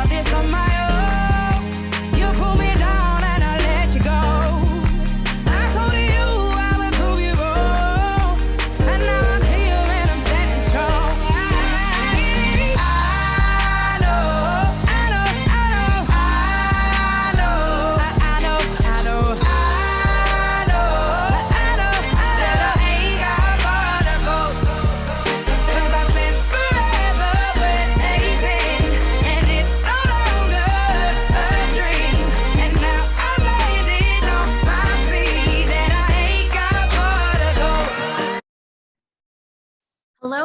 all this on my own. You pull me down and I let you go. I told you I would prove you wrong, and now I'm here and I'm standing strong. I know that I ain't got far to go. 'Cause I spent forever waiting, and it's no longer a dream. And now I'm landing on my feet, and I ain't got far to go.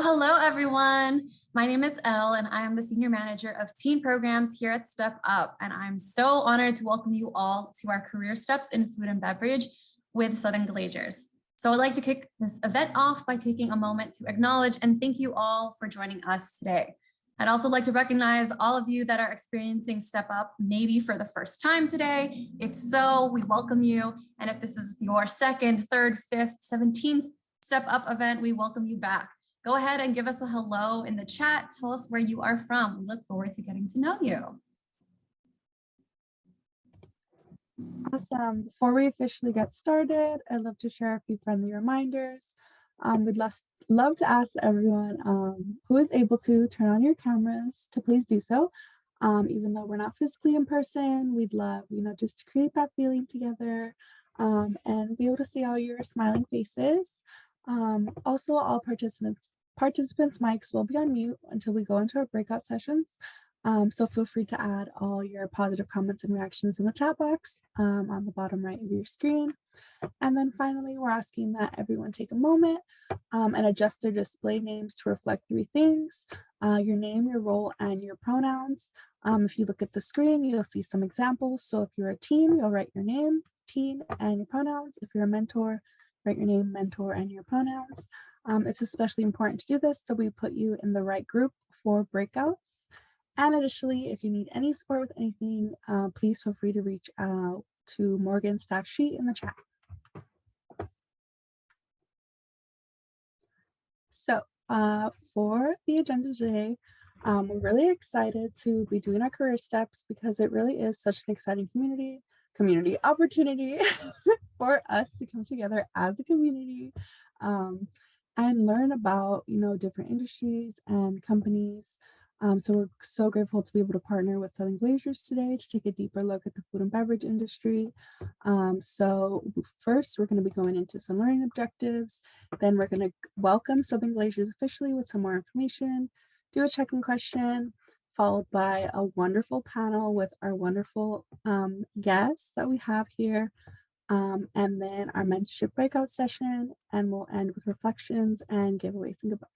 Hello, everyone. My name is Elle, and I am the Senior Manager of Teen Programs here at Step Up. And I'm so honored to welcome you all to our Career Steps in Food and Beverage with Southern Glazers. So I'd like to kick this event off by taking a moment to acknowledge and thank you all for joining us today. I'd also like to recognize all of you that are experiencing Step Up maybe for the first time today. If so, we welcome you. And if this is your second, third, fifth, 17th Step Up event, we welcome you back. Go ahead and give us a hello in the chat. Tell us where you are from. We look forward to getting to know you. Awesome. Before we officially get started, I'd love to share a few friendly reminders. We'd love to ask everyone who is able to turn on your cameras to please do so. Even though we're not physically in person, we'd love, just to create that feeling together and be able to see all your smiling faces. Also, all participants' mics will be on mute until we go into our breakout sessions. So feel free to add all your positive comments and reactions in the chat box on the bottom right of your screen. And then finally, we're asking that everyone take a moment and adjust their display names to reflect three things: your name, your role, and your pronouns. If you look at the screen, you'll see some examples. So if you're a teen, you'll write your name, teen, and your pronouns. If you're a mentor, write your name, mentor, and your pronouns. It's especially important to do this so we put you in the right group for breakouts. And additionally, if you need any support with anything, please feel free to reach out to Morgan's staff sheet in the chat. So for the agenda today, we're really excited to be doing our career steps because it really is such an exciting community opportunity for us to come together as a community and learn about, different industries and companies. So we're so grateful to be able to partner with Southern Glazers today to take a deeper look at the food and beverage industry. So first, we're going to be going into some learning objectives. Then we're going to welcome Southern Glazers officially with some more information, do a check-in question, followed by a wonderful panel with our wonderful guests that we have here. And then our mentorship breakout session, and we'll end with reflections and giveaways and goodbyes.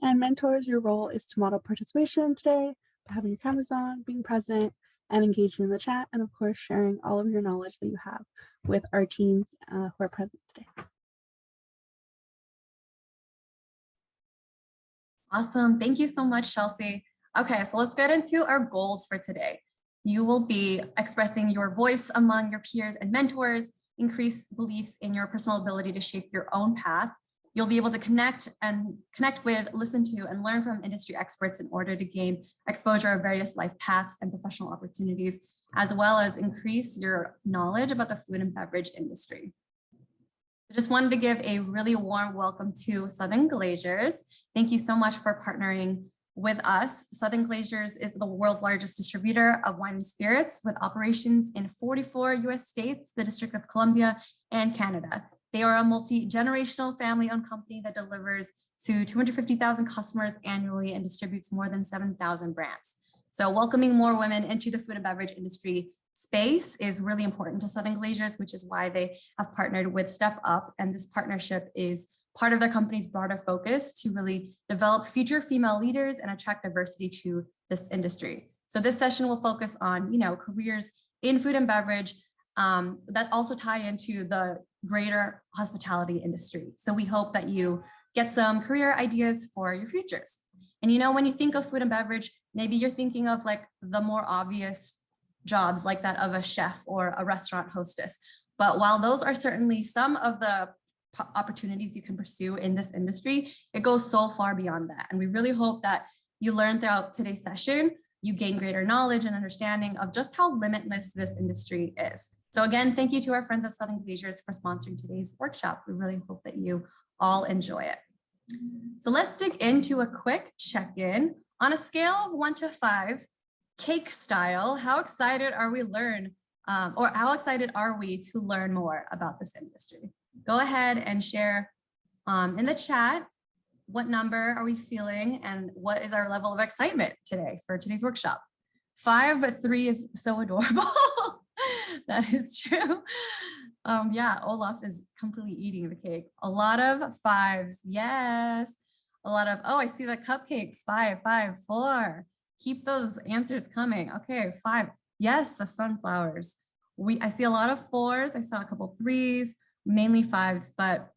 And mentors, your role is to model participation today by having your cameras on, being present, and engaging in the chat, and of course, sharing all of your knowledge that you have with our teens who are present today. Awesome. Thank you so much, Chelsea. Okay, so let's get into our goals for today. You will be expressing your voice among your peers and mentors, increase beliefs in your personal ability to shape your own path. You'll be able to connect with, listen to, and learn from industry experts in order to gain exposure of various life paths and professional opportunities, as well as increase your knowledge about the food and beverage industry. I just wanted to give a really warm welcome to Southern Glazers. Thank you so much for partnering with us. Southern Glazers is the world's largest distributor of wine and spirits with operations in 44 US states, the District of Columbia, and Canada. They are a multi-generational family-owned company that delivers to 250,000 customers annually and distributes more than 7,000 brands. So welcoming more women into the food and beverage industry space is really important to Southern Glazers, which is why they have partnered with Step Up. And this partnership is part of their company's broader focus to really develop future female leaders and attract diversity to this industry. So this session will focus on, careers in food and beverage that also tie into the greater hospitality industry. So we hope that you get some career ideas for your futures. And when you think of food and beverage, maybe you're thinking of like the more obvious jobs like that of a chef or a restaurant hostess. But while those are certainly some of the opportunities you can pursue in this industry. It goes so far beyond that. And we really hope that you learn throughout today's session, you gain greater knowledge and understanding of just how limitless this industry is. So again, thank you to our friends at Southern Glazers for sponsoring today's workshop. We really hope that you all enjoy it. So let's dig into a quick check-in. On a scale of 1 to 5, cake style, how excited are we how excited are we to learn more about this industry? Go ahead and share in the chat, what number are we feeling and what is our level of excitement today for today's workshop? 5, but 3 is so adorable. That is true. Yeah, Olaf is completely eating the cake. A lot of 5s, yes. A lot of, oh, I see the cupcakes, 5, 5, 4. Keep those answers coming. Okay, 5, yes, the sunflowers. I see a lot of 4s. I saw a couple 3s, mainly 5s, but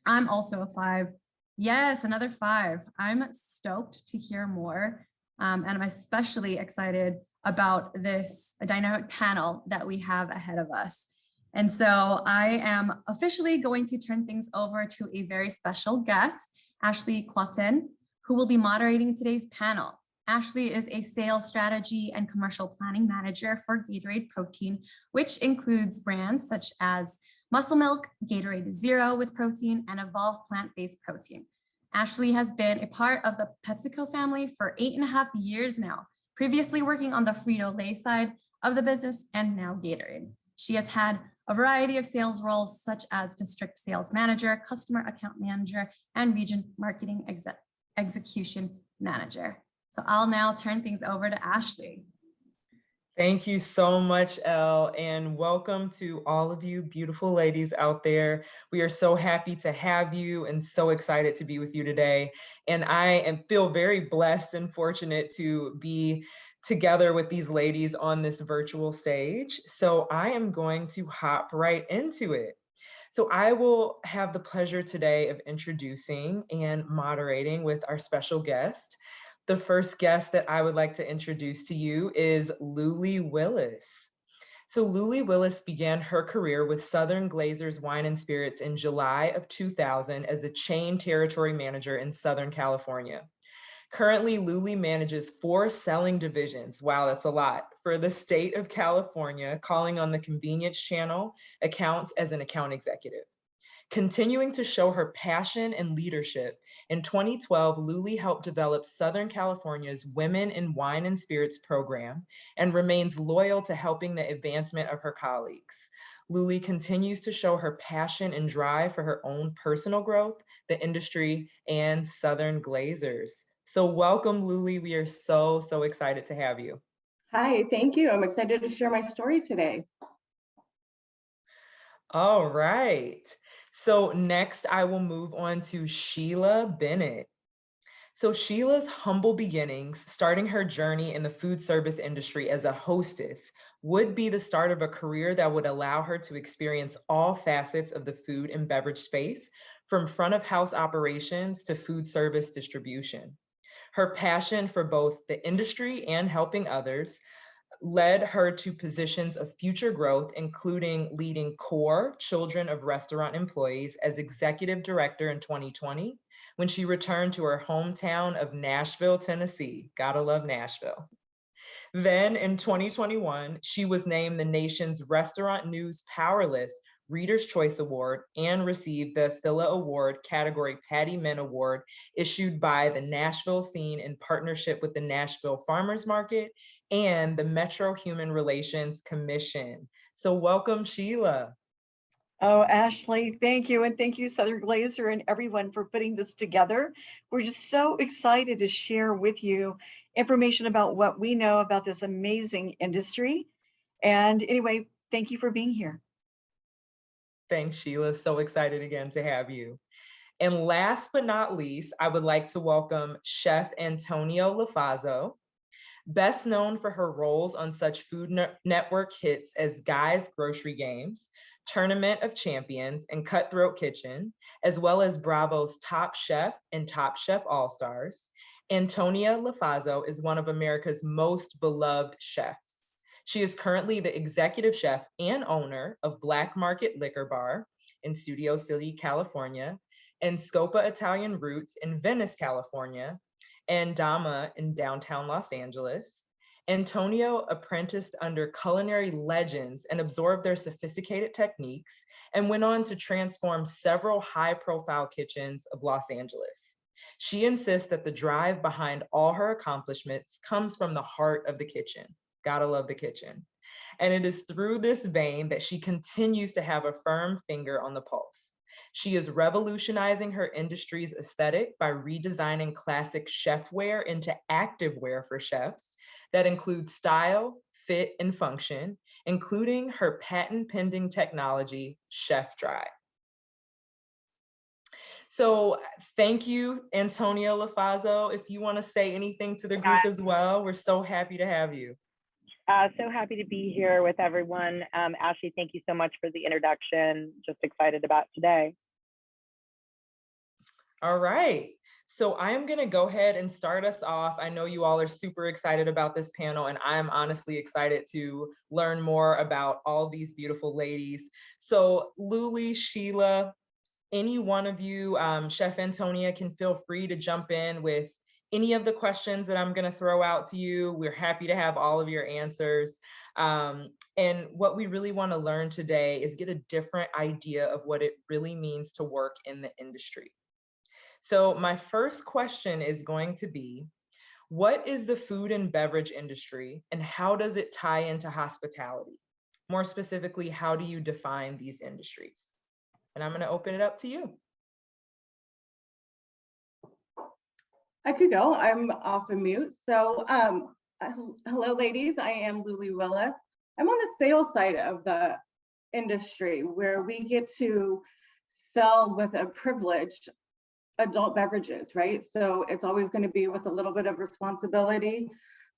I'm also a 5. Yes, another 5. I'm stoked to hear more. And I'm especially excited about this dynamic panel that we have ahead of us. And so I am officially going to turn things over to a very special guest, Ashley Quaten, who will be moderating today's panel. Ashley is a sales strategy and commercial planning manager for Gatorade Protein, which includes brands such as Muscle Milk, Gatorade Zero with protein, and Evolve plant-based protein. Ashley has been a part of the PepsiCo family for 8.5 years now, previously working on the Frito-Lay side of the business and now Gatorade. She has had a variety of sales roles such as district sales manager, customer account manager, and region marketing execution manager. So I'll now turn things over to Ashley. Thank you so much, Elle, and welcome to all of you beautiful ladies out there. We are so happy to have you and so excited to be with you today. And I feel very blessed and fortunate to be together with these ladies on this virtual stage. So I am going to hop right into it. So I will have the pleasure today of introducing and moderating with our special guest. The first guest that I would like to introduce to you is Lulie Willis. So Lulie Willis began her career with Southern Glazers Wine and Spirits in July of 2000 as a chain territory manager in Southern California. Currently, Lulie manages 4 selling divisions, wow, that's a lot, for the state of California, calling on the convenience channel accounts as an account executive. Continuing to show her passion and leadership, in 2012, Lulie helped develop Southern California's Women in Wine and Spirits program and remains loyal to helping the advancement of her colleagues. Lulie continues to show her passion and drive for her own personal growth, the industry, and Southern Glazers. So welcome, Lulie. We are so excited to have you. Hi, thank you. I'm excited to share my story today. All right. So next I will move on to Sheila Bennett. So Sheila's humble beginnings, starting her journey in the food service industry as a hostess, would be the start of a career that would allow her to experience all facets of the food and beverage space, from front of house operations to food service distribution. Her passion for both the industry and helping others led her to positions of future growth, including leading core Children of Restaurant Employees as executive director in 2020, when she returned to her hometown of Nashville, Tennessee. Gotta love Nashville. Then in 2021, she was named the nation's Restaurant News Power List Reader's Choice Award and received the Phila Award category Patty Men Award issued by the Nashville Scene in partnership with the Nashville Farmers Market and the Metro Human Relations Commission. So welcome, Sheila. Oh, Ashley, thank you. And thank you, Southern Glazer and everyone for putting this together. We're just so excited to share with you information about what we know about this amazing industry. And anyway, thank you for being here. Thanks, Sheila. So excited again to have you. And last but not least, I would like to welcome Chef Antonio Lafazzo. Best known for her roles on such Food Network hits as Guy's Grocery Games, Tournament of Champions, and Cutthroat Kitchen, as well as Bravo's Top Chef and Top Chef All-Stars, Antonia Lafazzo is one of America's most beloved chefs. She is currently the executive chef and owner of Black Market Liquor Bar in Studio City, California, and Scopa Italian Roots in Venice, California, and Dama in downtown Los Angeles. Antonio apprenticed under culinary legends and absorbed their sophisticated techniques and went on to transform several high-profile kitchens of Los Angeles. She insists that the drive behind all her accomplishments comes from the heart of the kitchen. Gotta love the kitchen. And it is through this vein that she continues to have a firm finger on the pulse. She is revolutionizing her industry's aesthetic by redesigning classic chefware into activewear for chefs that includes style, fit, and function, including her patent-pending technology, Chef Dry. So thank you, Antonia Lofazo. If you want to say anything to the group as well, we're so happy to have you. So happy to be here with everyone. Ashley, thank you so much for the introduction. Just excited about today. All right. So I'm going to go ahead and start us off. I know you all are super excited about this panel, and I'm honestly excited to learn more about all these beautiful ladies. So Luli, Sheila, any one of you, Chef Antonia, can feel free to jump in with any of the questions that I'm going to throw out to you. We're happy to have all of your answers. And what we really want to learn today is get a different idea of what it really means to work in the industry. So my first question is going to be, what is the food and beverage industry and how does it tie into hospitality? More specifically, how do you define these industries? And I'm going to open it up to you. I could go. I'm off of mute. So hello, ladies. I am Luli Willis. I'm on the sales side of the industry where we get to sell with a privileged adult beverages, right? So it's always going to be with a little bit of responsibility.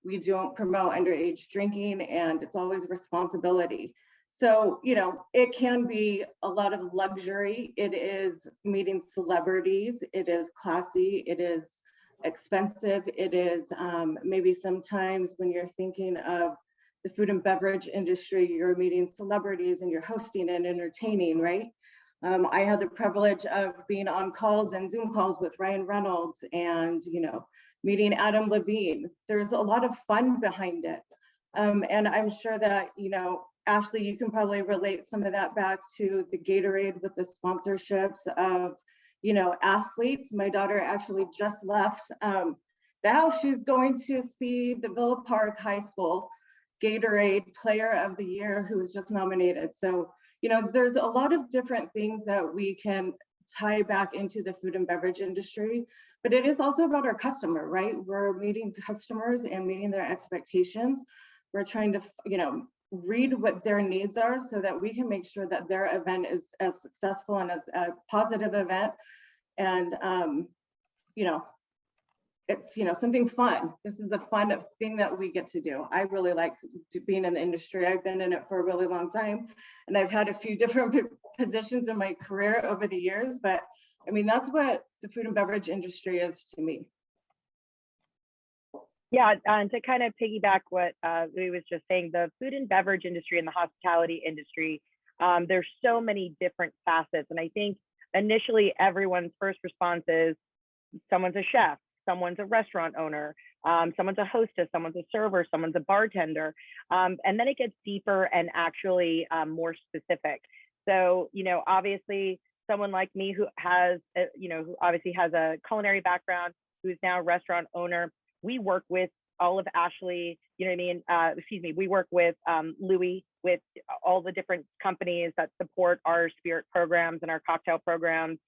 We don't promote underage drinking, and it's always responsibility. So, you know, it can be a lot of luxury. It is meeting celebrities. It is classy. It is expensive. It is maybe sometimes when you're thinking of the food and beverage industry, you're meeting celebrities and you're hosting and entertaining, right? I had the privilege of being on calls and Zoom calls with Ryan Reynolds and, you know, meeting Adam Levine. There's a lot of fun behind it. And I'm sure that, you know, Ashley, you can probably relate some of that back to the Gatorade with the sponsorships of, you know, athletes. My daughter actually just left the house. She's going to see the Villa Park High School Gatorade Player of the Year who was just nominated. So, you know, there's a lot of different things that we can tie back into the food and beverage industry, but it is also about our customer, right? We're meeting customers and meeting their expectations. We're trying to, you know, read what their needs are so that we can make sure that their event is as successful and as a positive event. And, you know, it's, you know, something fun. This is a fun thing that we get to do. I really like being in the industry. I've been in it for a really long time, and I've had a few different positions in my career over the years, but I mean, that's what the food and beverage industry is to me. Yeah, and to kind of piggyback what Louis was just saying, the food and beverage industry and the hospitality industry, there's so many different facets. And I think initially everyone's first response is someone's a chef, someone's a restaurant owner, someone's a hostess, someone's a server, someone's a bartender. And then it gets deeper and actually more specific. So, you know, obviously someone like me who has, you know, who obviously has a culinary background, who's now a restaurant owner, we work with all of Ashley, you know what I mean? Excuse me, we work with Louis, with all the different companies that support our spirit programs and our cocktail programs.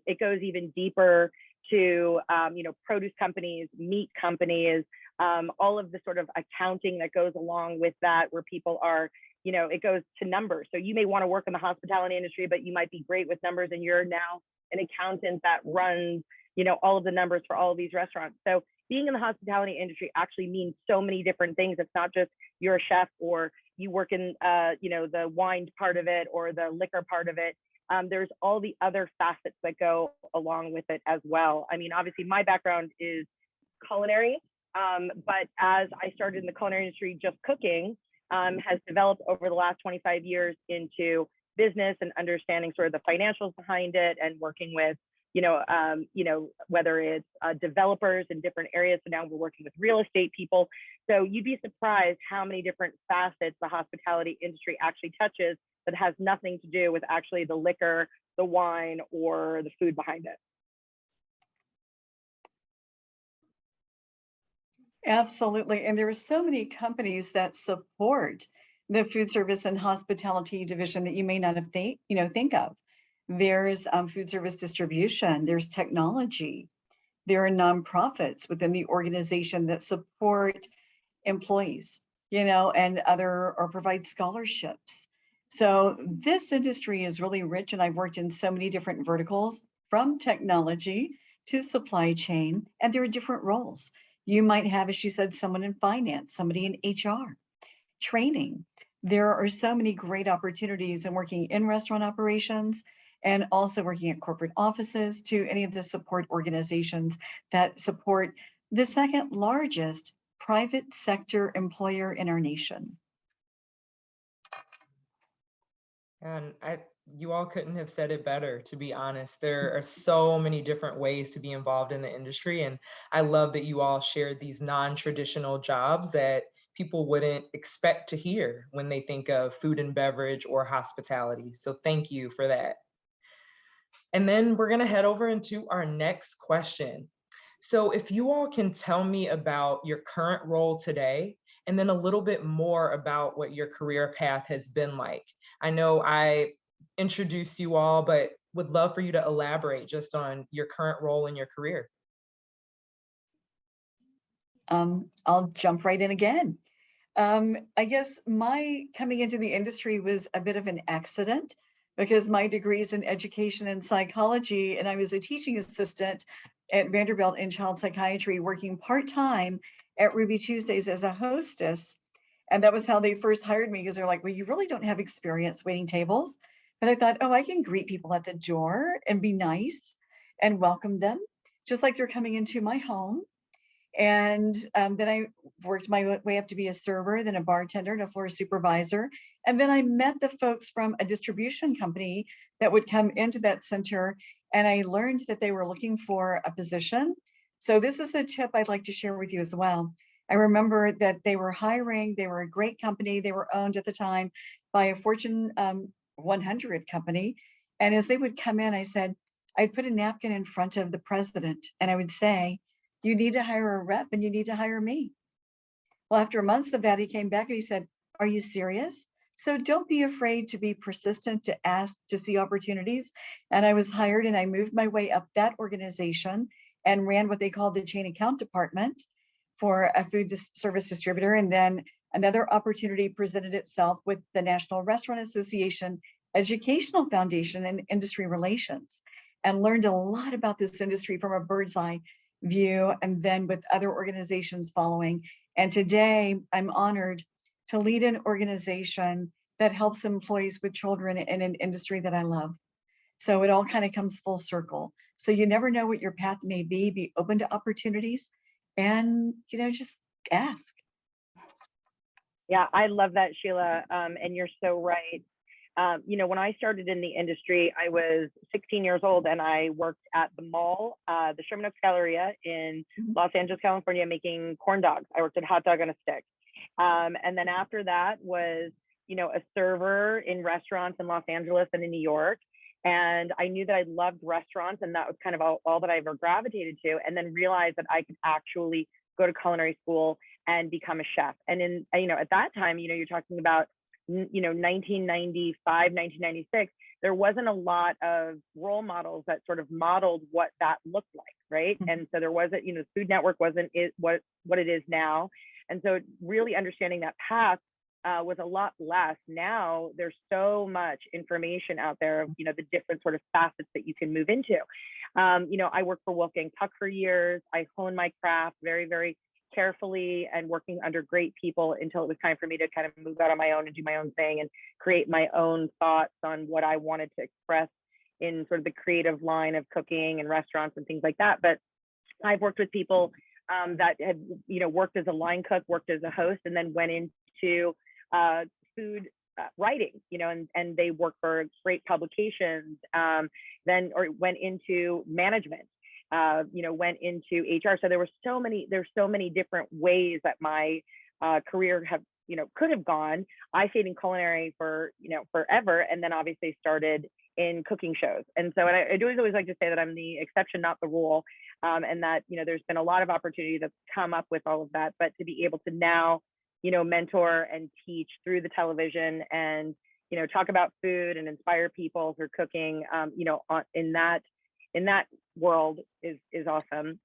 It goes even deeper to, you know, produce companies, meat companies, all of the sort of accounting that goes along with that, where people are, you know, it goes to numbers. So you may want to work in the hospitality industry, but you might be great with numbers and you're now an accountant that runs, you know, all of the numbers for all of these restaurants. So being in the hospitality industry actually means so many different things. It's not just you're a chef or you work in, you know, the wine part of it or the liquor part of it. There's all the other facets that go along with it as well. I mean, obviously my background is culinary, but as I started in the culinary industry, just cooking has developed over the last 25 years into business and understanding sort of the financials behind it, and working with, whether it's developers in different areas. So now we're working with real estate people. So you'd be surprised how many different facets the hospitality industry actually touches that has nothing to do with actually the liquor, the wine, or the food behind it. Absolutely. And there are so many companies that support the food service and hospitality division that you may not have think of. There's food service distribution, there's technology, there are nonprofits within the organization that support employees, and or provide scholarships. So this industry is really rich, and I've worked in so many different verticals, from technology to supply chain, and there are different roles. You might have, as she said, someone in finance, somebody in HR, training. There are so many great opportunities in working in restaurant operations and also working at corporate offices, to any of the support organizations that support the second largest private sector employer in our nation. And you all couldn't have said it better, to be honest. There are so many different ways to be involved in the industry. And I love that you all shared these non-traditional jobs that people wouldn't expect to hear when they think of food and beverage or hospitality. So thank you for that. And then we're gonna head over into our next question. So if you all can tell me about your current role today, and then a little bit more about what your career path has been like. I know I introduced you all, but would love for you to elaborate just on your current role in your career. I'll jump right in again. I guess my coming into the industry was a bit of an accident, because my degree is in education and psychology, and I was a teaching assistant at Vanderbilt in child psychiatry, working part-time at Ruby Tuesdays as a hostess. And that was how they first hired me, because they're like, well, you really don't have experience waiting tables. But I thought, oh, I can greet people at the door and be nice and welcome them, just like they're coming into my home. And then I worked my way up to be a server, then a bartender, and a floor supervisor. And then I met the folks from a distribution company that would come into that center, and I learned that they were looking for a position. So this is the tip I'd like to share with you as well. I remember that they were hiring, they were a great company. They were owned at the time by a Fortune 100 company. And as they would come in, I'd put a napkin in front of the president, and I would say, you need to hire a rep and you need to hire me. Well, after months of that, he came back and he said, are you serious? So don't be afraid to be persistent, to ask, to see opportunities. And I was hired, and I moved my way up that organization and ran what they called the chain account department for a food service distributor. And then another opportunity presented itself with the National Restaurant Association Educational Foundation and Industry Relations, and learned a lot about this industry from a bird's eye view, and then with other organizations following. And today I'm honored to lead an organization that helps employees with children in an industry that I love. So it all kind of comes full circle. So you never know what your path may be open to opportunities, and just ask. Yeah, I love that, Sheila. And you're so right. When I started in the industry, I was 16 years old, and I worked at the mall, the Sherman Oaks Galleria in Los Angeles, California, making corn dogs. I worked at Hot Dog on a Stick. And then after that was, a server in restaurants in Los Angeles and in New York. And I knew that I loved restaurants, and that was kind of all that I ever gravitated to, and then realized that I could actually go to culinary school and become a chef. And at that time, you're talking about 1995, 1996, there wasn't a lot of role models that sort of modeled what that looked like, right? And so there wasn't, Food Network wasn't what it is now. And so really understanding that path was a lot less. Now there's so much information out there of, the different sort of facets that you can move into. I worked for Wolfgang Puck for years. I honed my craft very, very carefully and working under great people until it was time for me to kind of move out on my own and do my own thing and create my own thoughts on what I wanted to express in sort of the creative line of cooking and restaurants and things like that. But I've worked with people that have, worked as a line cook, worked as a host, and then went into food writing, and they work for great publications, then or went into management, went into HR. So there's so many different ways that my career could have gone. I stayed in culinary for, forever, and then obviously started in cooking shows. And so, and I do always like to say that I'm the exception, not the rule, and that, there's been a lot of opportunity that's come up with all of that, but to be able to now, mentor and teach through the television and, talk about food and inspire people through cooking, in that world is awesome.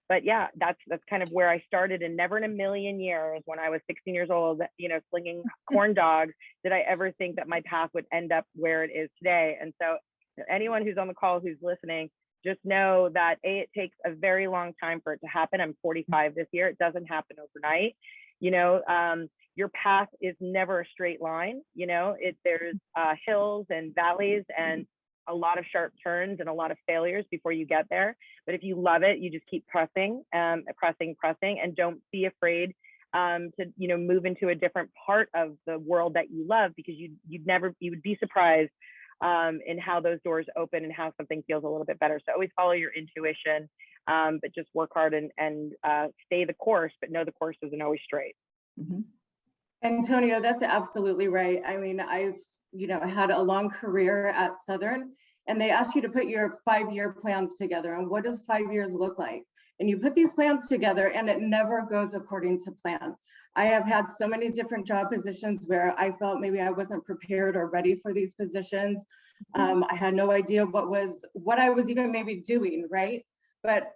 But yeah, that's kind of where I started, and never in a million years when I was 16 years old, slinging corn dogs, did I ever think that my path would end up where it is today. And so anyone who's on the call, who's listening, just know that it takes a very long time for it to happen. I'm 45 this year. It doesn't happen overnight. Your path is never a straight line. There's hills and valleys and a lot of sharp turns and a lot of failures before you get there. But if you love it, you just keep pressing, and don't be afraid to, move into a different part of the world that you love, because you would be surprised in how those doors open and how something feels a little bit better. So always follow your intuition, but just work hard and stay the course, but know the course isn't always straight. Mhm. Antonio, that's absolutely right. I mean, I've had a long career at Southern, and they ask you to put your 5-year plans together. And what does 5 years look like? And you put these plans together and it never goes according to plan. I have had so many different job positions where I felt maybe I wasn't prepared or ready for these positions. I had no idea what I was even maybe doing, right? But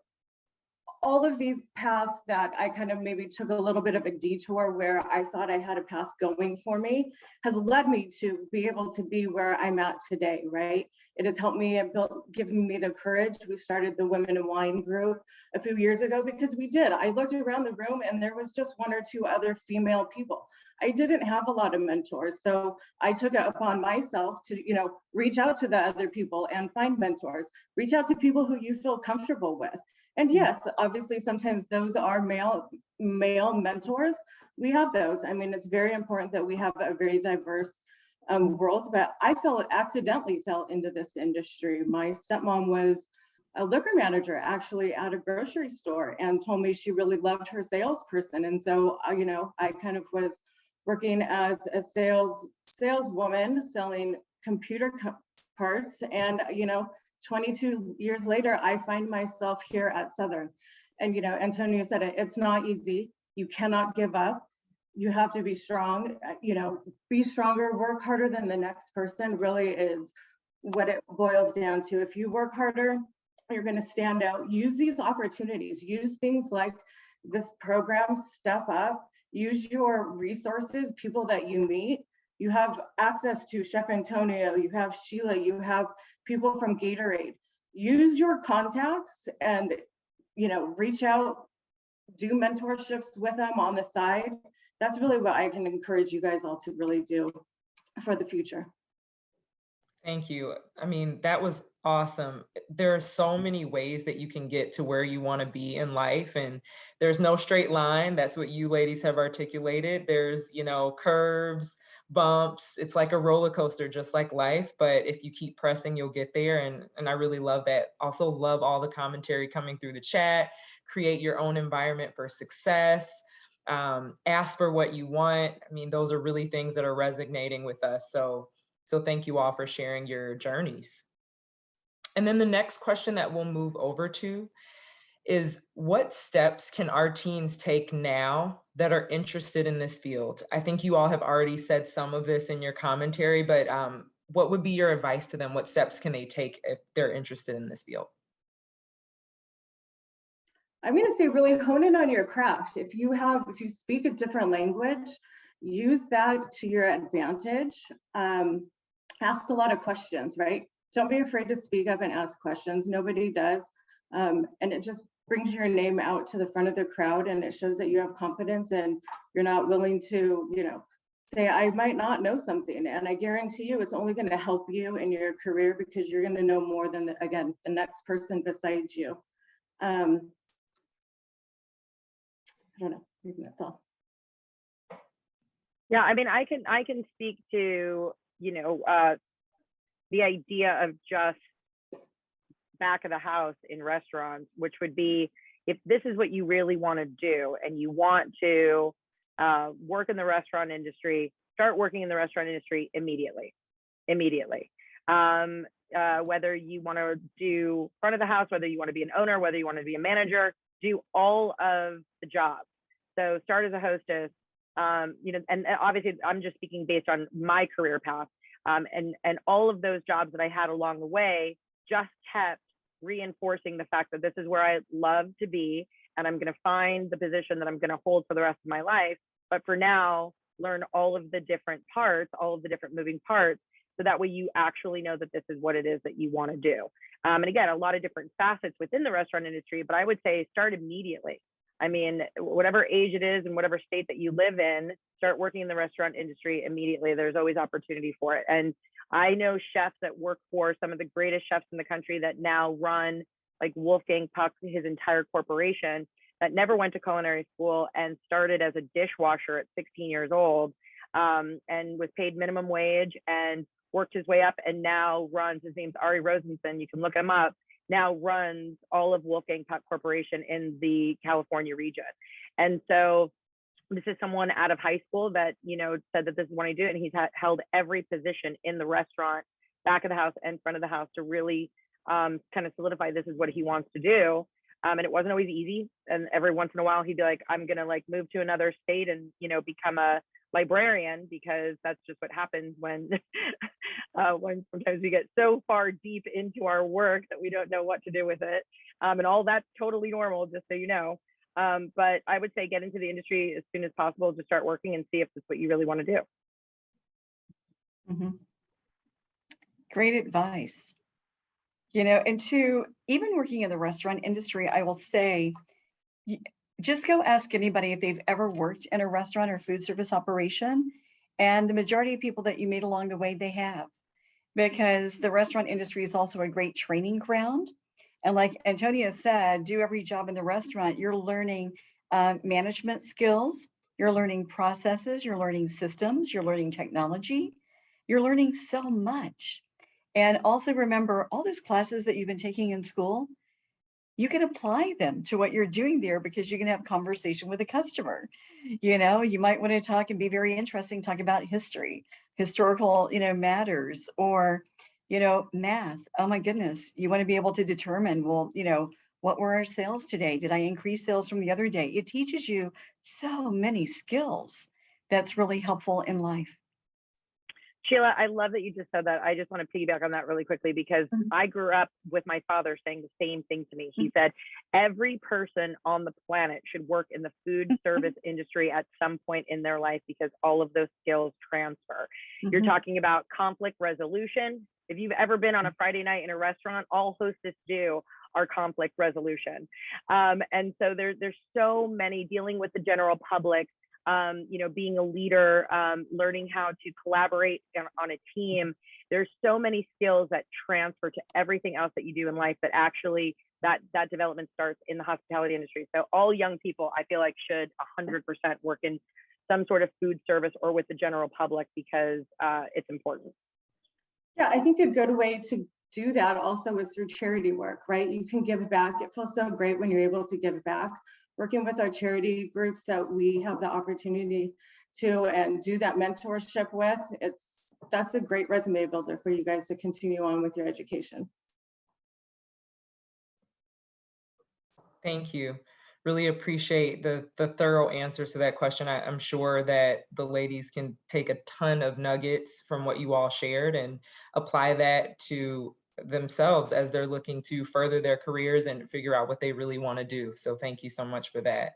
all of these paths that I kind of maybe took a little bit of a detour where I thought I had a path going for me has led me to be able to be where I'm at today, right? It has helped me and given me the courage. We started the Women in Wine group a few years ago because we did. I looked around the room and there was just 1 or 2 other female people. I didn't have a lot of mentors. So I took it upon myself to, reach out to the other people and find mentors, reach out to people who you feel comfortable with. And yes, obviously, sometimes those are male mentors. We have those. I mean, it's very important that we have a very diverse world, but I accidentally fell into this industry. My stepmom was a liquor manager actually at a grocery store and told me she really loved her salesperson. And so, I kind of was working as a saleswoman selling computer parts, and, 22 years later, I find myself here at Southern. And, Antonio said it, it's not easy. You cannot give up. You have to be strong, be stronger, work harder than the next person really is what it boils down to. If you work harder, you're going to stand out. Use these opportunities, use things like this program, Step Up, use your resources, people that you meet. You have access to Chef Antonio, you have Sheila, you have people from Gatorade. Use your contacts and, reach out, do mentorships with them on the side. That's really what I can encourage you guys all to really do for the future. Thank you. I mean, that was awesome. There are so many ways that you can get to where you want to be in life, and there's no straight line. That's what you ladies have articulated. There's, curves, bumps. It's like a roller coaster, just like life. But if you keep pressing, you'll get there. And I really love that. Also love all the commentary coming through the chat. Create your own environment for success. Ask for what you want. I mean, those are really things that are resonating with us. So thank you all for sharing your journeys. And then the next question that we'll move over to is, what steps can our teens take now that are interested in this field? I think you all have already said some of this in your commentary, but what would be your advice to them? What steps can they take if they're interested in this field? I'm going to say really hone in on your craft. If you speak a different language, use that to your advantage. Ask a lot of questions, right? Don't be afraid to speak up and ask questions. Nobody does. And it just brings your name out to the front of the crowd, and it shows that you have confidence and you're not willing to, say, I might not know something. And I guarantee you it's only going to help you in your career because you're going to know more than, the next person beside you. I don't know, maybe that's all. Yeah, I mean, I can speak to, you know, the idea of just back of the house in restaurants, which would be, if this is what you really want to do and you want to work in the restaurant industry, start working in the restaurant industry immediately. Whether you want to do front of the house, whether you want to be an owner, whether you want to be a manager, do all of the jobs. So start as a hostess, you know, and obviously I'm just speaking based on my career path, and all of those jobs that I had along the way just kept reinforcing the fact that this is where I love to be, and I'm going to find the position that I'm going to hold for the rest of my life. But for now, learn all of the different parts, all of the different moving parts, so that way you actually know that this is what it is that you want to do. And again, a lot of different facets within the restaurant industry, but I would say start immediately. I mean, whatever age it is and whatever state that you live in, start working in the restaurant industry immediately. There's always opportunity for it. And I know chefs that work for some of the greatest chefs in the country that now run, like Wolfgang Puck, his entire corporation, that never went to culinary school and started as a dishwasher at 16 years old, and was paid minimum wage and worked his way up, and now runs, his name's Ari Rosenson, you can look him up, now runs all of Wolfgang Puck Corporation in the California region. And so this is someone out of high school that, you know, said that this is what I do, and he's held every position in the restaurant, back of the house and front of the house, to really kind of solidify this is what he wants to do. And it wasn't always easy. And every once in a while he'd be like, I'm gonna like move to another state and, you know, become a librarian, because that's just what happens when when sometimes we get so far deep into our work that we don't know what to do with it. And all that's totally normal, just so you know. But I would say get into the industry as soon as possible to start working and see if that's what you really want to do. Mm-hmm. Great advice. You know, and to even working in the restaurant industry, I will say, just go ask anybody if they've ever worked in a restaurant or food service operation. And the majority of people that you meet along the way, they have, because the restaurant industry is also a great training ground. And like Antonia said, do every job in the restaurant. You're learning management skills, you're learning processes, you're learning systems, you're learning technology, you're learning so much. And also remember, all those classes that you've been taking in school, you can apply them to what you're doing there, because you can have conversation with a customer. You know, you might want to talk and be very interesting, talk about history, historical, you know, matters, or, you know, math. Oh my goodness, you want to be able to determine, well, you know, what were our sales today? Did I increase sales from the other day? It teaches you so many skills that's really helpful in life. Sheila, I love that you just said that. I just want to piggyback on that really quickly, because I grew up with my father saying the same thing to me. He said, every person on the planet should work in the food service industry at some point in their life, because all of those skills transfer. You're talking about conflict resolution. If you've ever been on a Friday night in a restaurant, all hostess do are conflict resolution. And so there's so many, dealing with the general public, you know, being a leader, learning how to collaborate on a team. There's so many skills that transfer to everything else that you do in life, that actually that development starts in the hospitality industry. So all young people, I feel like, should 100% work in some sort of food service or with the general public, because it's important. Yeah, I think a good way to do that also is through charity work, right? You can give back. It feels so great when you're able to give back. Working with our charity groups that we have the opportunity to and do that mentorship with, that's a great resume builder for you guys to continue on with your education. Thank you. Really appreciate the thorough answers to that question. I'm sure that the ladies can take a ton of nuggets from what you all shared and apply that to themselves as they're looking to further their careers and figure out what they really want to do. So thank you so much for that.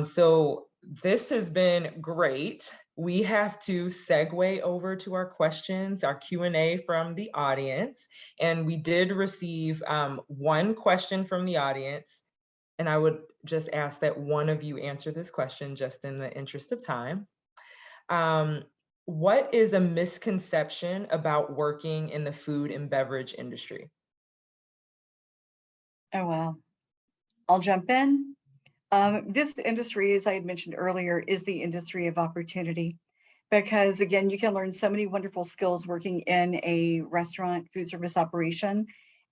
So this has been great. We have to segue over to our questions, our Q&A from the audience. And we did receive one question from the audience. And I would just ask that one of you answer this question, just in the interest of time. What is a misconception about working in the food and beverage industry? Oh, wow. I'll jump in. This industry, as I had mentioned earlier, is the industry of opportunity. Because again, you can learn so many wonderful skills working in a restaurant food service operation.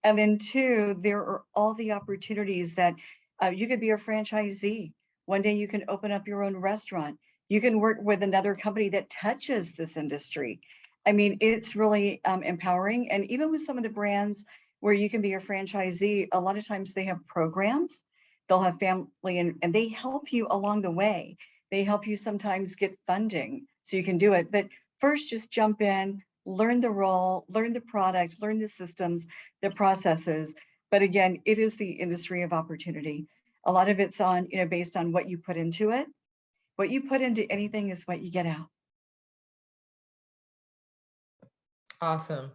And then two, there are all the opportunities that you could be a franchisee. One day you can open up your own restaurant. You can work with another company that touches this industry. I mean, it's really empowering. And even with some of the brands where you can be a franchisee, a lot of times they have programs. They'll have family and they help you along the way. They help you sometimes get funding so you can do it. But first, just jump in, learn the role, learn the product, learn the systems, the processes. But again, it is the industry of opportunity. A lot of it's on, based on what you put into it. What you put into anything is what you get out. Awesome.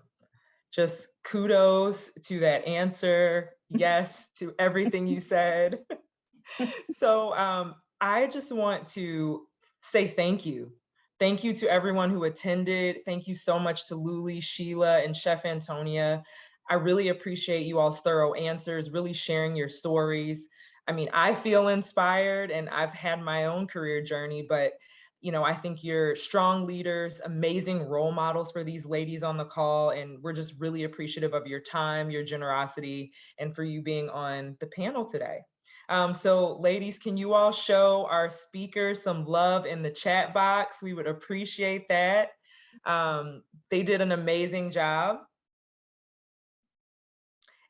Just kudos to that answer. Yes, to everything you said. So I just want to say thank you. Thank you to everyone who attended. Thank you so much to Luli, Sheila, and Chef Antonia. I really appreciate you all's thorough answers, really sharing your stories. I mean, I feel inspired and I've had my own career journey, but I think you're strong leaders, amazing role models for these ladies on the call. And we're just really appreciative of your time, your generosity, and for you being on the panel today. So ladies, can you all show our speakers some love in the chat box? We would appreciate that. They did an amazing job.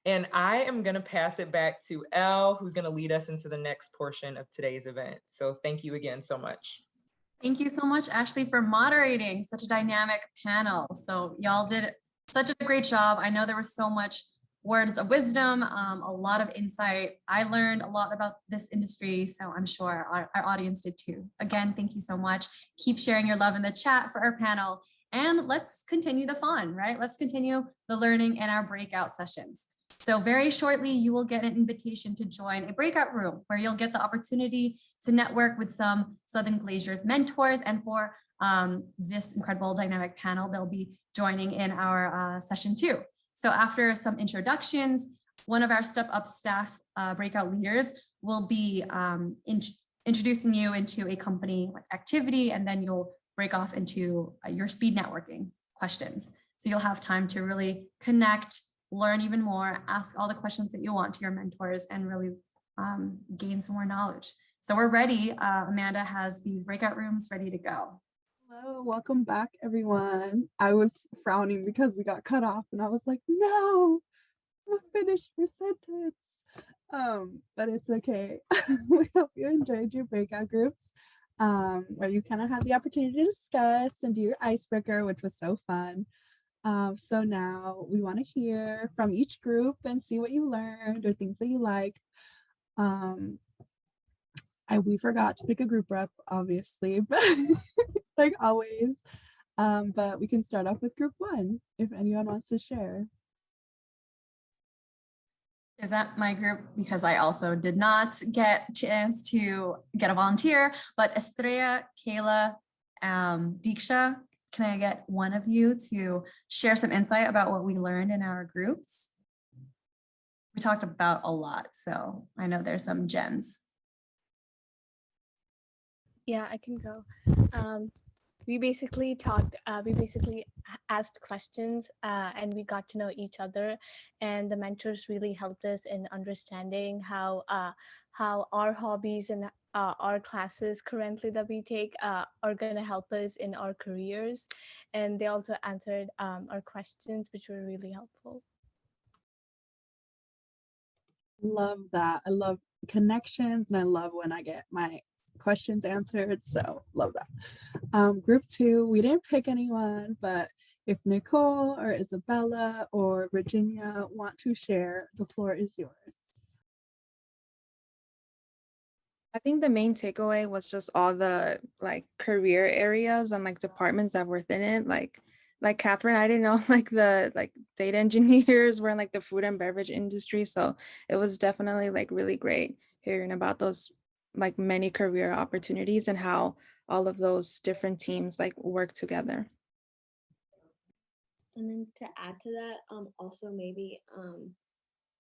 And I am going to pass it back to Elle, who's going to lead us into the next portion of today's event. So thank you again so much. Thank you so much, Ashley, for moderating such a dynamic panel. So y'all did such a great job. I know there was so much words of wisdom, a lot of insight. I learned a lot about this industry, so I'm sure our audience did too. Again, thank you so much. Keep sharing your love in the chat for our panel, and let's continue the fun, right? Let's continue the learning in our breakout sessions. So very shortly, you will get an invitation to join a breakout room where you'll get the opportunity to network with some Southern Glazer's mentors, and for this incredible dynamic panel, they'll be joining in our session 2. So after some introductions, one of our Step Up staff breakout leaders will be introducing you into a company activity, and then you'll break off into your speed networking questions. So you'll have time to really connect, learn even more, ask all the questions that you want to your mentors, and really gain some more knowledge. So we're ready. Amanda has these breakout rooms ready to go. Hello, welcome back, everyone. I was frowning because we got cut off, and I was like, no, I'm finished your sentence. But it's okay. We hope you enjoyed your breakout groups, where you kind of had the opportunity to discuss and do your icebreaker, which was so fun. So now we want to hear from each group and see what you learned or things that you liked. We forgot to pick a group rep, obviously, but like always. But we can start off with group 1 if anyone wants to share. Is that my group? Because I also did not get a chance to get a volunteer, but Estrella, Kayla, Diksha, can I get one of you to share some insight about what we learned in our groups? We talked about a lot, so I know there's some gems. Yeah, I can go. We basically asked questions and we got to know each other, and the mentors really helped us in understanding how our hobbies and our classes currently that we take are going to help us in our careers, and they also answered our questions, which were really helpful. Love that. I love connections, and I love when I get my questions answered, so love that. Group 2, we didn't pick anyone, but if Nicole or Isabella or Virginia want to share, the floor is yours. I think the main takeaway was just all the career areas and departments that were within it. Like Catherine, I didn't know the data engineers were in the food and beverage industry. So it was definitely really great hearing about those many career opportunities and how all of those different teams work together. And then to add to that, also maybe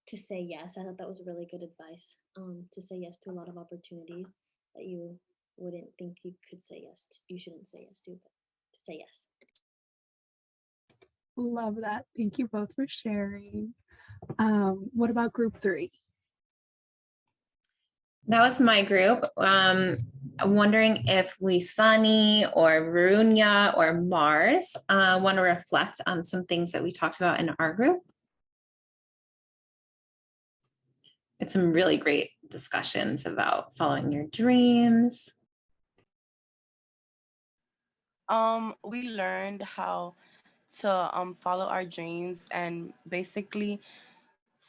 to say yes. I thought that was really good advice. To say yes to a lot of opportunities that you wouldn't think you could say yes to, you shouldn't say yes to, but to say yes. Love that. Thank you both for sharing. What about group 3? That was my group. I'm wondering if we, Sunny or Runya or Mars, want to reflect on some things that we talked about in our group. It's some really great discussions about following your dreams. We learned how to follow our dreams, and basically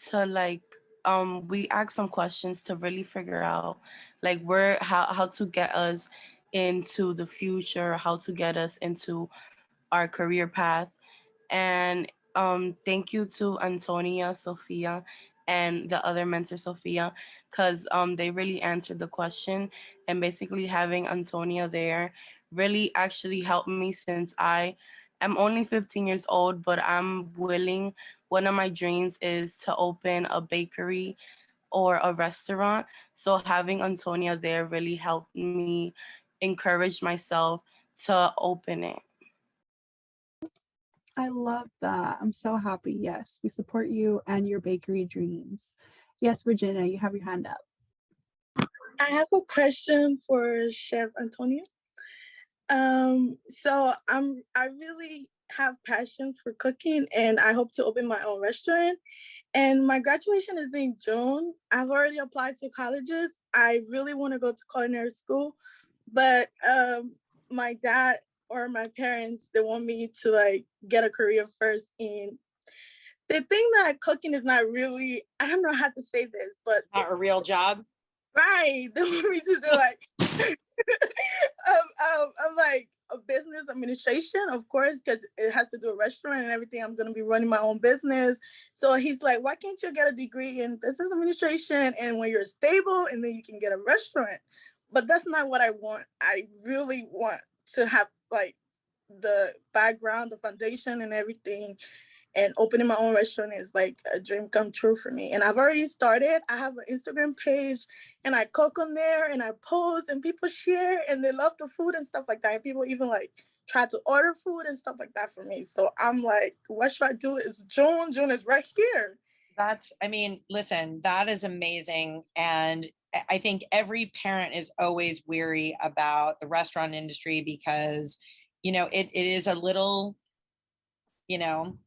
to like we asked some questions to really figure out like where how to get us into the future, how to get us into our career path. And thank you to Antonia, Sophia, and the other mentor, Sophia, because they really answered the question. And basically having Antonia there really actually helped me, since I am only 15 years old, but I'm willing. One of my dreams is to open a bakery or a restaurant. So having Antonia there really helped me encourage myself to open it. I love that. I'm so happy. Yes, we support you and your bakery dreams. Yes, Virginia, you have your hand up. I have a question for Chef Antonia. So I really have passion for cooking, and I hope to open my own restaurant. And my graduation is in June. I've already applied to colleges. I really want to go to culinary school, but my dad or my parents, they want me to like get a career first. And they think that cooking is not really, I don't know how to say this, but not a real job. Right. They want me to do like I'm like a business administration, of course, because it has to do a restaurant and everything. I'm gonna be running my own business. So he's like, why can't you get a degree in business administration, and when you're stable and then you can get a restaurant? But that's not what I want. I really want to have like the background, the foundation and everything. And opening my own restaurant is like a dream come true for me. And I've already started. I have an Instagram page and I cook on there and I post and people share and they love the food and stuff like that. And people even like try to order food and stuff like that for me. So I'm like, what should I do? It's June. June is right here. I mean, listen, that is amazing. And I think every parent is always weary about the restaurant industry because, you know, it is a little, you know,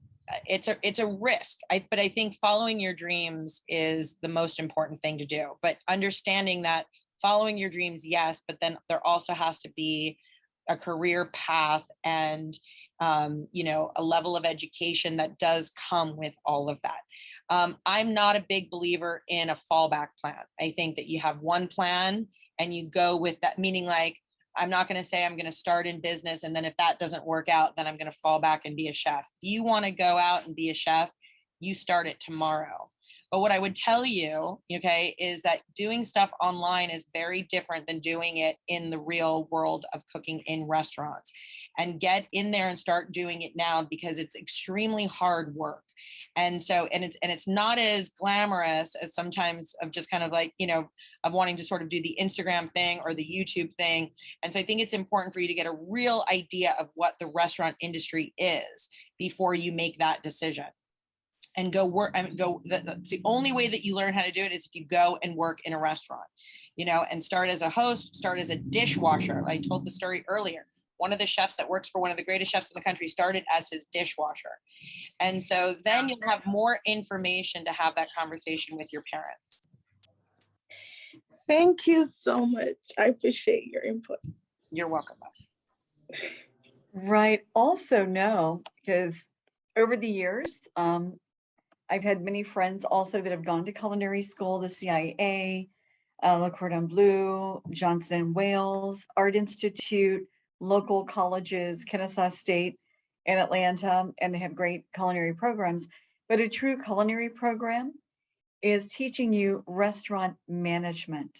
it's a risk. But I think following your dreams is the most important thing to do. But understanding that following your dreams, yes, but then there also has to be a career path and, you know, a level of education that does come with all of that. I'm not a big believer in a fallback plan. I think that you have one plan and you go with that, meaning like, I'm not going to say I'm going to start in business, and then if that doesn't work out, then I'm going to fall back and be a chef. If you want to go out and be a chef, you start it tomorrow. But what I would tell you, okay, is that doing stuff online is very different than doing it in the real world of cooking in restaurants. And get in there and start doing it now, because it's extremely hard work. And so, and it's not as glamorous as sometimes of just kind of like, you know, of wanting to sort of do the Instagram thing or the YouTube thing. And so I think it's important for you to get a real idea of what the restaurant industry is before you make that decision. And go work and go. It's the only way that you learn how to do it is if you go and work in a restaurant, you know, and start as a host, start as a dishwasher. I told the story earlier. One of the chefs that works for one of the greatest chefs in the country started as his dishwasher. And so then you'll have more information to have that conversation with your parents. Thank you so much. I appreciate your input. You're welcome. Right. Also know, because over the years, I've had many friends also that have gone to culinary school, the CIA, Le Cordon Bleu, Johnson & Wales, Art Institute, local colleges, Kennesaw State and Atlanta, and they have great culinary programs. But a true culinary program is teaching you restaurant management.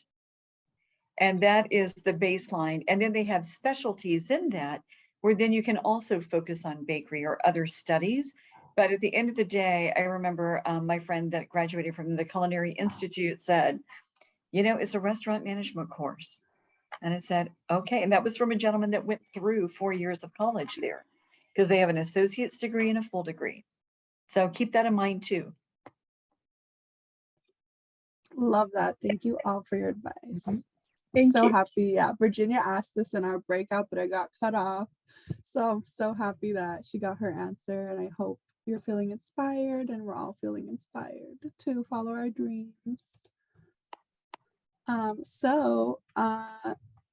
And that is the baseline. And then they have specialties in that, where then you can also focus on bakery or other studies. But at the end of the day, I remember my friend that graduated from the Culinary Institute said, you know, it's a restaurant management course. And I said, okay. And that was from a gentleman that went through 4 years of college there, because they have an associate's degree and a full degree. So keep that in mind too. Love that. Thank you all for your advice. Thank so you. happy. Yeah, Virginia asked this in our breakout, but I got cut off. So I'm so happy that she got her answer, and I hope you're feeling inspired and we're all feeling inspired to follow our dreams.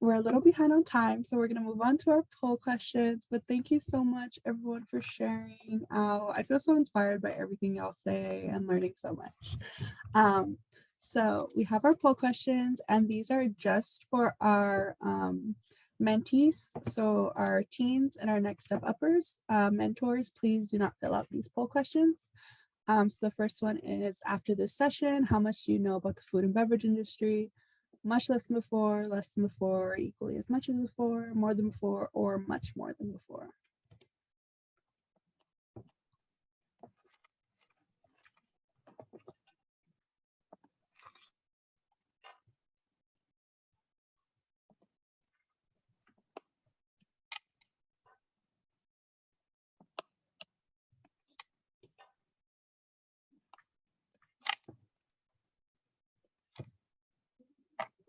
We're a little behind on time, so we're going to move on to our poll questions. But thank you so much, everyone, for sharing out. I feel so inspired by everything y'all say and learning so much. So we have our poll questions, and these are just for our mentees, so our teens and our next step uppers. Mentors, please do not fill out these poll questions. So the first one is, after this session, how much do you know about the food and beverage industry? Much less than before, less than before, equally as much as before, more than before, or much more than before.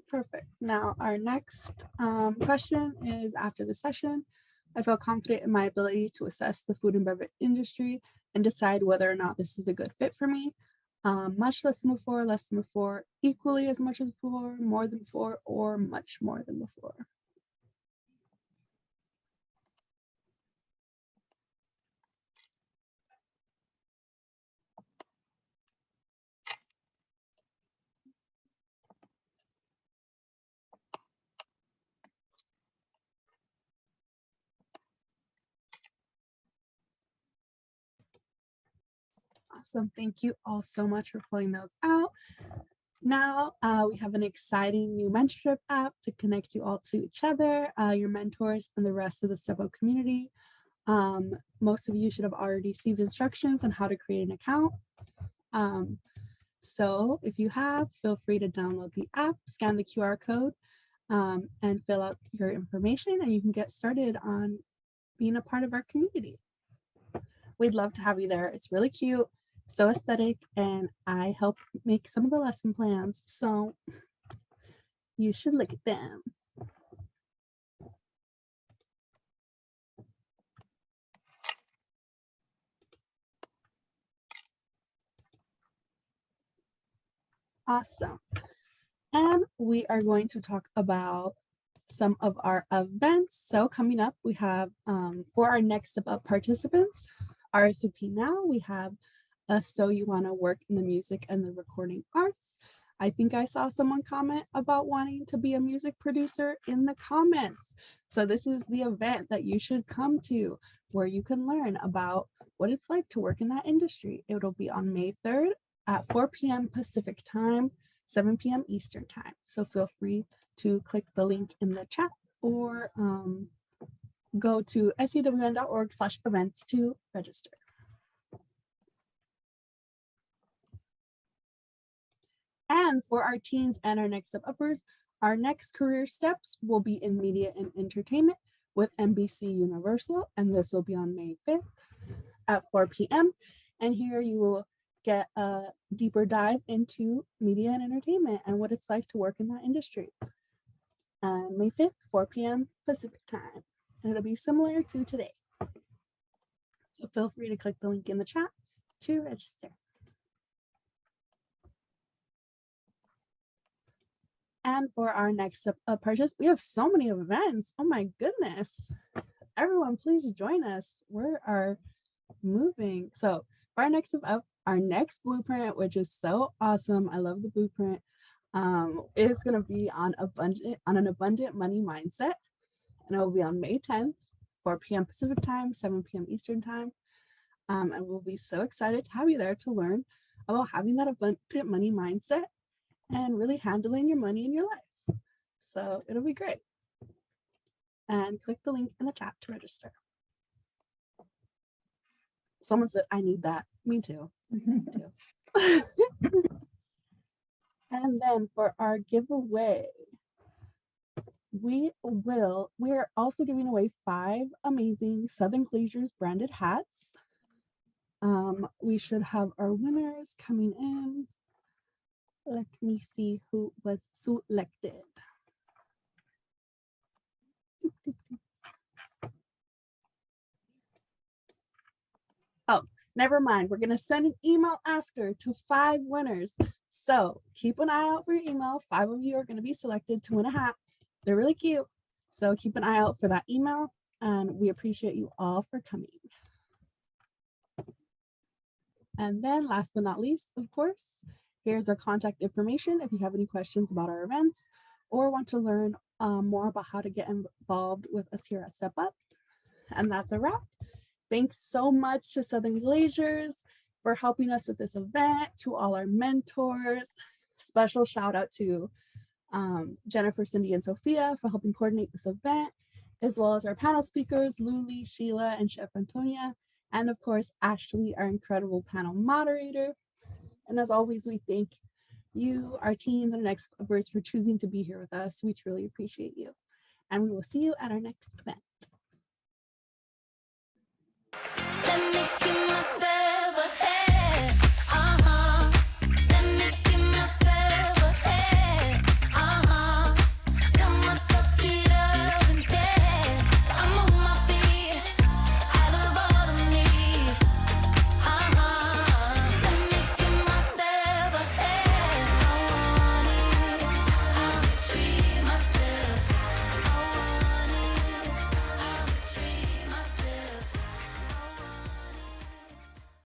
Perfect. Now, our next question is, after the session, I feel confident in my ability to assess the food and beverage industry and decide whether or not this is a good fit for me. Much less than before, less than before, equally as much as before, more than before, or much more than before. Awesome. Thank you all so much for filling those out. Now we have an exciting new mentorship app to connect you all to each other, your mentors, and the rest of the Step Up community. Most of you should have already received instructions on how to create an account. So if you have, feel free to download the app, scan the QR code, and fill out your information, and you can get started on being a part of our community. We'd love to have you there. It's really cute, so aesthetic, and I help make some of the lesson plans, so you should look at them. Awesome. And we are going to talk about some of our events. So coming up, we have for our next Step Up participants, RSVP now, we have So You Want to Work in the Music and the Recording Arts. I think I saw someone comment about wanting to be a music producer in the comments. So this is the event that you should come to, where you can learn about what it's like to work in that industry. It'll be on May 3rd at 4 p.m. Pacific time, 7 p.m. Eastern time. So feel free to click the link in the chat or go to sewn.org/events to register. And for our teens and our next step uppers, our next career steps will be in media and entertainment with NBC Universal, and this will be on May 5th at 4 p.m. And here you will get a deeper dive into media and entertainment and what it's like to work in that industry. And May 5th, 4 p.m. Pacific time. And it'll be similar to today. So feel free to click the link in the chat to register. And for our next purchase, we have so many events. Oh my goodness. Everyone, please join us. We are moving. So for our next blueprint, which is so awesome. I love the blueprint. Is going to be on an abundant money mindset. And it will be on May 10th, 4 p.m. Pacific time, 7 p.m. Eastern time. And we'll be so excited to have you there to learn about having that abundant money mindset and really handling your money in your life. So it'll be great. And click the link in the chat to register. Someone said, I need that. Me too. Me too. And then for our giveaway, we are also giving away 5 amazing Southern Glazers branded hats. We should have our winners coming in. Let me see who was selected. Oh, never mind. We're going to send an email after to 5 winners. So keep an eye out for your email. 5 of you are going to be selected to win a hat. They're really cute. So keep an eye out for that email. And we appreciate you all for coming. And then last but not least, of course, here's our contact information if you have any questions about our events or want to learn more about how to get involved with us here at Step Up. And that's a wrap. Thanks so much to Southern Glazers for helping us with this event, to all our mentors. Special shout out to Jennifer, Cindy, and Sophia for helping coordinate this event, as well as our panel speakers, Luli, Sheila, and Chef Antonia, and of course, Ashley, our incredible panel moderator. And as always, we thank you, our teens and experts, for choosing to be here with us. We truly appreciate you. And we will see you at our next event. Let me give myself